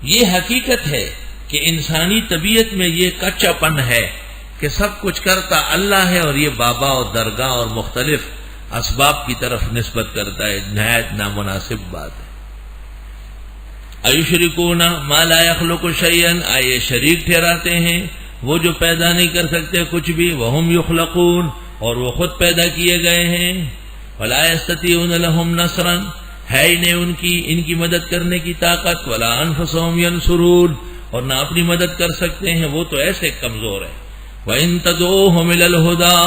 یہ حقیقت ہے کہ انسانی طبیعت میں یہ کچا پن ہے کہ سب کچھ کرتا اللہ ہے، اور یہ بابا اور درگاہ اور مختلف اسباب کی طرف نسبت کرتا ہے. نہایت نامناسب بات ہے. ایشرکون ما لا یخلق شیئا، آئے شریک ٹھہراتے ہیں وہ جو پیدا نہیں کر سکتے کچھ بھی. وہم یخلقون، اور وہ خود پیدا کیے گئے ہیں. ولا یستطیعون لهم نصرا، ہے انہیں ان کی مدد کرنے کی طاقت. ولا انفسهم ینصرون، اور نہ اپنی مدد کر سکتے ہیں، وہ تو ایسے کمزور ہیں. وَإِن تَدْعُوهُمْ إِلَى الْهُدَىٰ،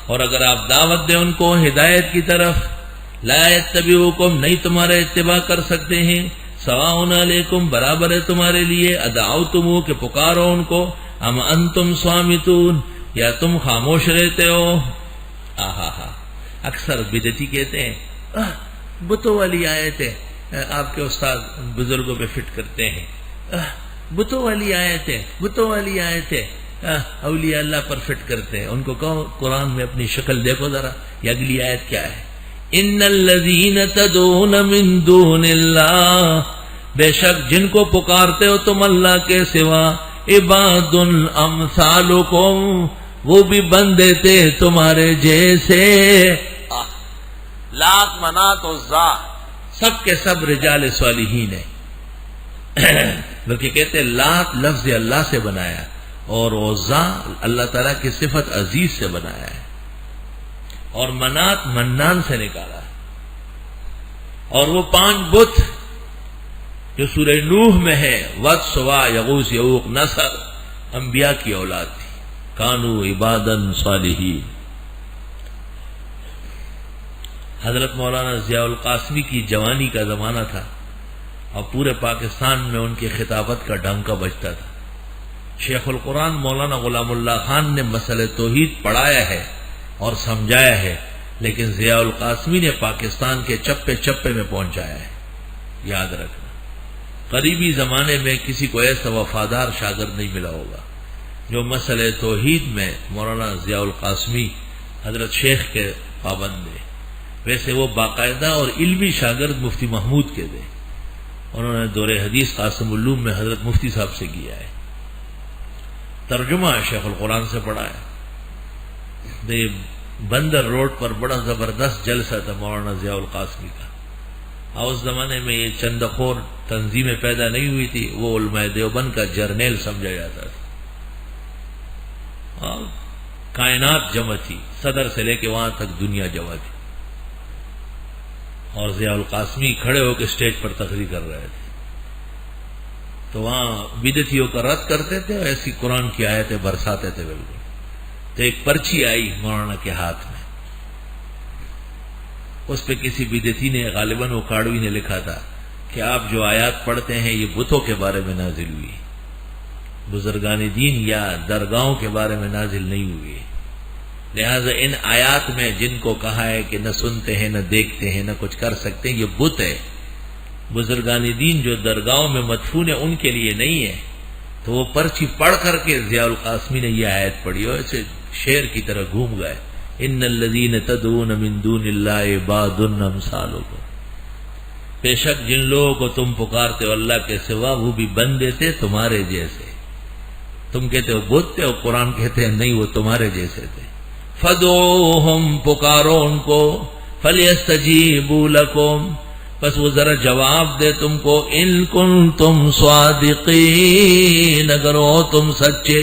اور اگر آپ دعوت دیں ان کو ہدایت کی طرف. لَا يَتَّبِعُوكُمْ، نہیں تمہارے اتباع کر سکتے ہیں. سَوَاءٌ عَلَيْكُمْ، برابر ہے تمہارے لیے. أَدْعَوْتُمُوهُ، کہ پکارو ان کو. أَمْ أَنْتُمْ صَامِتُونَ، یا تم خاموش رہتے ہو. اکثر بدعتی کہتے ہیں بتوں والی آیتیں آپ کے استاد بزرگوں پہ فٹ کرتے ہیں. بتوں والی آیتیں اولیاء اللہ پر فٹ کرتے ہیں. ان کو کہو قرآن میں اپنی شکل دیکھو ذرا، یہ اگلی آیت کیا ہے؟ ان الذین تدعون من دون اللہ، بے شک جن کو پکارتے ہو تم اللہ کے سوا. عباد امثالکم، وہ بھی بندے تھے تمہارے جیسے. لات منات عزا سب کے سب رجال صالحین ہیں. بلکہ کہتے لات لفظ اللہ سے بنایا، اور عزا اللہ تعالیٰ کی صفت عزیز سے بنایا ہے، اور منات منان سے نکالا. اور وہ 5 بت جو سورہ نوح میں ہے، ود، سوا، یغوث، یعوق، نصر، انبیاء کی اولاد تھی. کانو عبادن صالحین. حضرت مولانا ضیاء القاسمی کی جوانی کا زمانہ تھا، اور پورے پاکستان میں ان کی خطابت کا ڈنکا بجتا تھا. شیخ القرآن مولانا غلام اللہ خان نے مسئلہ توحید پڑھایا ہے اور سمجھایا ہے، لیکن ضیاء القاسمی نے پاکستان کے چپے چپے میں پہنچایا ہے. یاد رکھنا، قریبی زمانے میں کسی کو ایسا وفادار شاگرد نہیں ملا ہوگا جو مسئلہ توحید میں مولانا ضیاء القاسمی حضرت شیخ کے پابند ہے. ویسے وہ باقاعدہ اور علمی شاگرد مفتی محمود کے تھے. انہوں نے دور حدیث قاسم العلوم میں حضرت مفتی صاحب سے کیا ہے. ترجمہ شیخ القرآن سے پڑھا ہے. بندر روڈ پر بڑا زبردست جلسہ تھا مولانا ضیاء القاسمی کا. اور اس زمانے میں یہ چندخور تنظیمیں پیدا نہیں ہوئی تھی، وہ علماء دیوبند کا جرنیل سمجھا جاتا تھا. اور کائنات جمع تھی، صدر سے لے کے وہاں تک دنیا جمع تھی. اور ضیاء القاسمی کھڑے ہو کے اسٹیج پر تقریر کر رہے تھے، تو وہاں بدعتیوں کا رد کرتے تھے اور ایسی قرآن کی آیتیں برساتے تھے. بالکل. تو ایک پرچی آئی مولانا کے ہاتھ میں، اس پہ کسی بدعتی نے، غالباً وہ کاڑوی نے لکھا تھا کہ آپ جو آیات پڑھتے ہیں یہ بتوں کے بارے میں نازل ہوئی، بزرگان دین یا درگاہوں کے بارے میں نازل نہیں ہوئی. لہذا ان آیات میں جن کو کہا ہے کہ نہ سنتے ہیں نہ دیکھتے ہیں نہ کچھ کر سکتے ہیں، یہ بت ہے. بزرگان دین جو درگاہوں میں مدفون ہے ان کے لیے نہیں ہے. تو وہ پرچی پڑھ کر کے ضیاء القاسمی نے یہ آیت پڑھی اور ایسے شیر کی طرح گھوم گئے. ان الذین تدعون من دون اللہ عباد امثالکم، بے شک جن لوگوں کو تم پکارتے ہو اللہ کے سوا وہ بھی بندے تھے تمہارے جیسے. تم کہتے ہو بت تھے، اور قرآن کہتے ہیں نہیں، وہ تمہارے جیسے تھے. فدعوہم، پکارو ان کو. فلیستجیبوا لکم، بس وہ ذرا جواب دے تم کو. ان کنتم صادقین، اگر ہو تم سچے.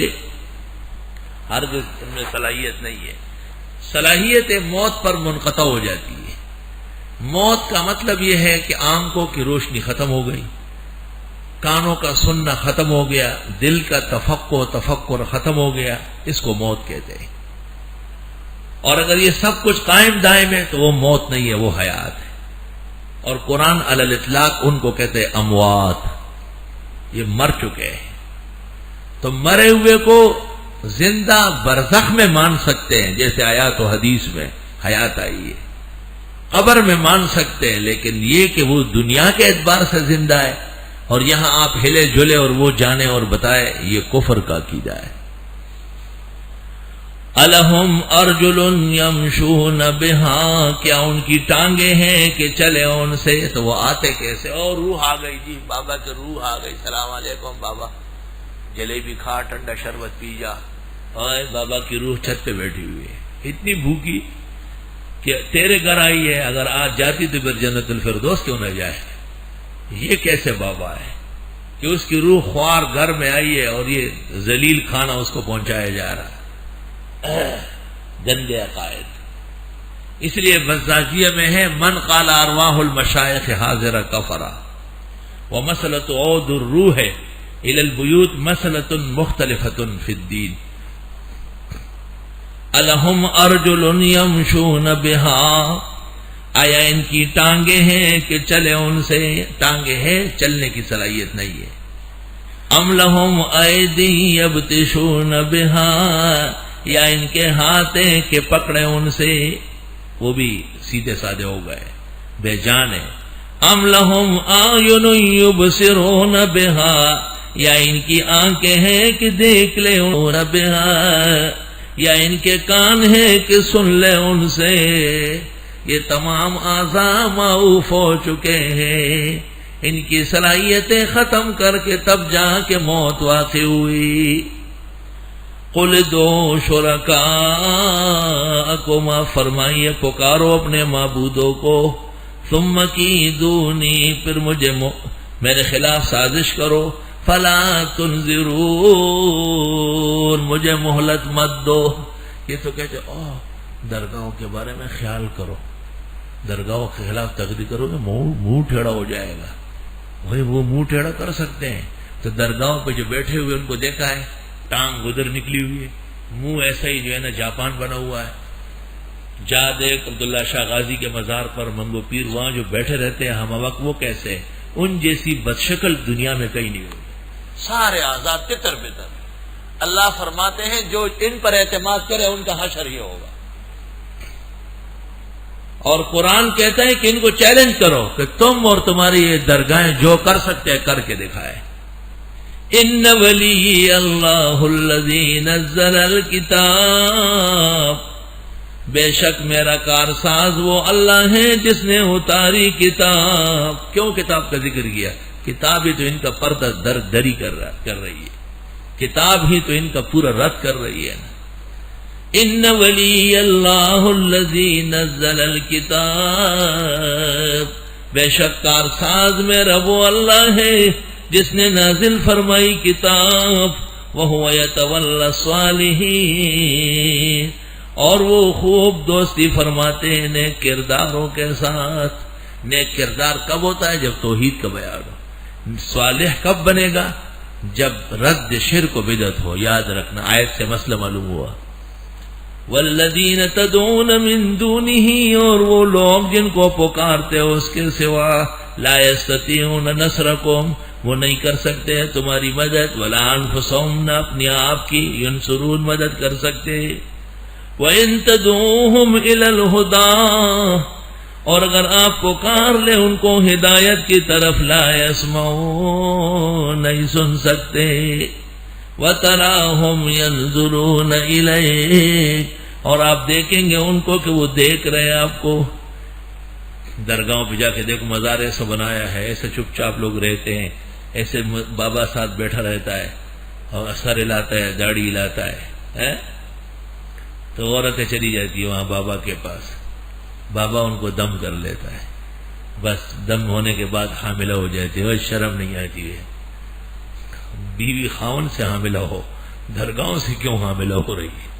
ہرگز تم میں صلاحیت نہیں ہے. صلاحیت موت پر منقطع ہو جاتی ہے. موت کا مطلب یہ ہے کہ آنکھوں کی روشنی ختم ہو گئی، کانوں کا سننا ختم ہو گیا، دل کا تفکر ختم ہو گیا. اس کو موت کہتے ہیں. اور اگر یہ سب کچھ قائم دائم ہے تو وہ موت نہیں ہے، وہ حیات ہے. اور قرآن علی الاطلاق ان کو کہتے ہیں اموات، یہ مر چکے ہیں. تو مرے ہوئے کو زندہ برزخ میں مان سکتے ہیں، جیسے آیات و حدیث میں حیات آئی ہے. قبر میں مان سکتے ہیں، لیکن یہ کہ وہ دنیا کے اعتبار سے زندہ ہے اور یہاں آپ ہلے جلے اور وہ جانے اور بتائے، یہ کفر کا عقیدہ ہے. الہم ارجل یمشون بہا، کیا ان کی ٹانگیں ہیں کہ چلے ان سے؟ تو وہ آتے کیسے؟ اور روح آ گئی جی، بابا کی روح آ گئی، سلام علیکم بابا، جلیبی کھا، ٹھنڈا شربت پی جا۔ اور بابا کی روح چھت پہ بیٹھی ہوئی ہے، اتنی بھوکی کہ تیرے گھر آئی ہے، اگر آج جاتی تو پھر جنت الفردوس کیوں نہ جائے۔ یہ کیسے بابا ہے کہ اس کی روح خوار گھر میں آئی ہے اور یہ ذلیل کھانا اس کو پہنچایا جا رہا ہے۔ گندے عقائد۔ اس لیے بزاجیہ میں ہے من قال ارواح المشائخ حاضرہ کفرہ، ومسلۃ عود الروح الى البیوت مسلۃ مختلفۃ فی الدین۔ الہم ارجل یمشون بہا، آیا ان کی ٹانگیں ہیں کہ چلے ان سے؟ ٹانگیں ہیں، چلنے کی صلاحیت نہیں ہے۔ ام لہم ایدی یبطشون بہا، یا ان کے ہاتھ ہیں کہ پکڑے ان سے؟ وہ بھی سیدھے سادے ہو گئے، بے جان ہے۔ ام لہم اعین یبصرون بہا، یا ان کی آنکھیں ہیں کہ دیکھ لے بہا، یا ان کے کان ہیں کہ سن لے ان سے؟ یہ تمام اعضاء معوف ہو چکے ہیں، ان کی صلاحیتیں ختم کر کے تب جا کے موت واقع ہوئی۔ قل دو شرکاءکم، فرمائیے پکارو اپنے معبودوں کو، ثم کیدونی، پھر میرے خلاف سازش کرو، فلا تنظرون، مجھے مہلت مت دو۔ یہ تو کہتے درگاہوں کے بارے میں خیال کرو، درگاہوں کے خلاف تقریر کرو گے منہ ٹیڑھا ہو جائے گا۔ وہی وہ منہ ٹیڑھا کر سکتے ہیں تو درگاہوں پہ جو بیٹھے ہوئے ان کو دیکھا ہے، ٹانگ ادھر نکلی ہوئی ہے، منہ ایسا ہی جو ہے نا جاپان بنا ہوا ہے۔ جا دیکھ عبداللہ شاہ غازی کے مزار پر منگو پیر وہاں جو بیٹھے رہتے ہیں ہم وقت، وہ کیسے؟ ان جیسی بدشکل دنیا میں کہیں نہیں ہوگی، سارے آزاد تتر بتر۔ اللہ فرماتے ہیں جو ان پر اعتماد کرے ان کا حشر یہ ہوگا۔ اور قرآن کہتا ہے کہ ان کو چیلنج کرو کہ تم اور تمہاری یہ درگاہیں جو کر سکتے ہیں کر کے دکھائے۔ ان ولی اللہ الذی نزل الکتاب، بے شک میرا کارساز وہ اللہ ہے جس نے اتاری کتاب۔ کیوں کتاب کا ذکر کیا؟ کتاب ہی تو ان کا پردہ دری کر رہی ہے، کتاب ہی تو ان کا پورا رد کر رہی ہے نا۔ ان ولی اللہ الذی نزل الکتاب، بے شک کارساز میرا وہ اللہ ہے جس نے نازل فرمائی کتاب، وہو یتولی الصالحین، اور وہ خوب دوستی فرماتے ہیں نیک کرداروں کے ساتھ۔ نیک کردار کب ہوتا ہے؟ جب توحید کا بیان ہو۔ صالح کب بنے گا؟ جب رد شرک و بدعت ہو۔ یاد رکھنا، آیت سے مسئلہ معلوم ہوا۔ والذین تدعون من دونہ، اور وہ لوگ جن کو پکارتے ہو اس کے سوا، لا یستطیعون نصرکم، وہ نہیں کر سکتے تمہاری مدد، ولا انفسہم، نہ اپنی آپ کی، ینصرون، مدد کر سکتے۔ وَإِن تَدْعُوهُمْ إِلَى الْهُدَىٰ، اور اگر آپ پکار لیں ان کو ہدایت کی طرف، لا يسمعون، نہیں سن سکتے۔ وَتَرَاهُمْ يَنْظُرُونَ إِلَيْكَ، اور آپ دیکھیں گے ان کو کہ وہ دیکھ رہے ہیں آپ کو۔ درگاہوں پہ جا کے دیکھو، مزار ایسا بنایا ہے، ایسے چپ چاپ لوگ رہتے ہیں، ایسے بابا ساتھ بیٹھا رہتا ہے اور اثر ہلاتا ہے، داڑھی ہلاتا ہے، تو عورتیں چلی جاتی ہیں وہاں بابا کے پاس، بابا ان کو دم کر لیتا ہے، بس دم ہونے کے بعد حاملہ ہو جاتی ہے۔ شرم نہیں آتی ہے؟ بیوی خاون سے حاملہ ہو، درگاہوں سے کیوں حاملہ ہو رہی ہے؟